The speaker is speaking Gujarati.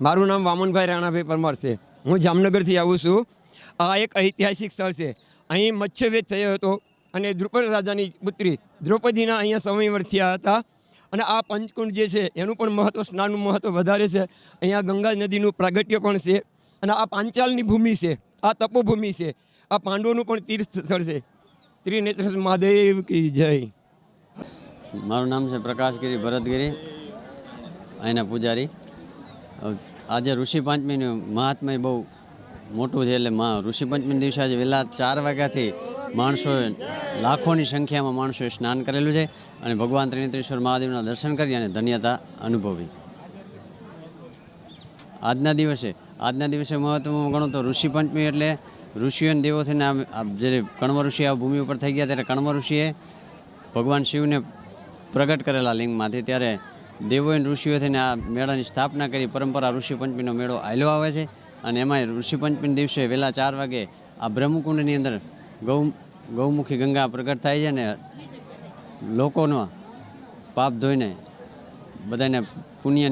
મારું નામ વામનભાઈ રાણાભાઈ પરમાર છે. હું જામનગરથી આવું છું. આ એક ઐતિહાસિક સ્થળ છે. અહીં મત્સ્યવેદ થયો હતો અને દ્રુપદ રાજાની પુત્રી દ્રૌપદીના અહીંયા સમયવર્ત થયા હતા. અને આ પંચકુંડ જે છે એનું પણ મહત્ત્વ, સ્નાનનું મહત્ત્વ વધારે છે. અહીંયા ગંગા નદીનું પ્રાગટ્ય પણ છે. અને આ પાંચાલની ભૂમિ છે, આ તપોભૂમિ છે, આ પાંડવોનું પણ તીર્થ સ્થળ છે. ત્રિનેત્ર મહાદેવ કી જય. મારું નામ છે પ્રકાશગીરી ભરતગીરી, અહીંના પૂજારી. આજે ઋષિ પાંચમીનું મહાત્મય બહુ મોટું છે. એટલે ઋષિ પંચમી દિવસે આજે વહેલા 4 વાગ્યાથી માણસોએ, લાખોની સંખ્યામાં માણસોએ સ્નાન કરેલું છે અને ભગવાન ત્રિનેત્રેશ્વર મહાદેવના દર્શન કરી અને ધન્યતા અનુભવી. આજના દિવસે મહત્વમાં ગણો તો ઋષિ પંચમી એટલે ઋષિઓ અને દેવો થઈને જ્યારે કણવ ઋષિ આ ભૂમિ ઉપર થઈ ગયા ત્યારે કણવ ઋષિએ ભગવાન શિવને પ્રગટ કરેલા લિંગમાંથી, ત્યારે દેવો અને ઋષિઓ થઈને આ મેળાની સ્થાપના કરી. પરંપરા ઋષિ પંચમીનો મેળો આવેલો આવે છે અને એમાં ઋષિ પંચમી દિવસે વહેલા 4 વાગે આ બ્રહ્મકુંડની અંદર ગૌમુખી ગંગા પ્રગટ થાય છે અને લોકોનો પાપ ધોઈને બધાને પુણ્યની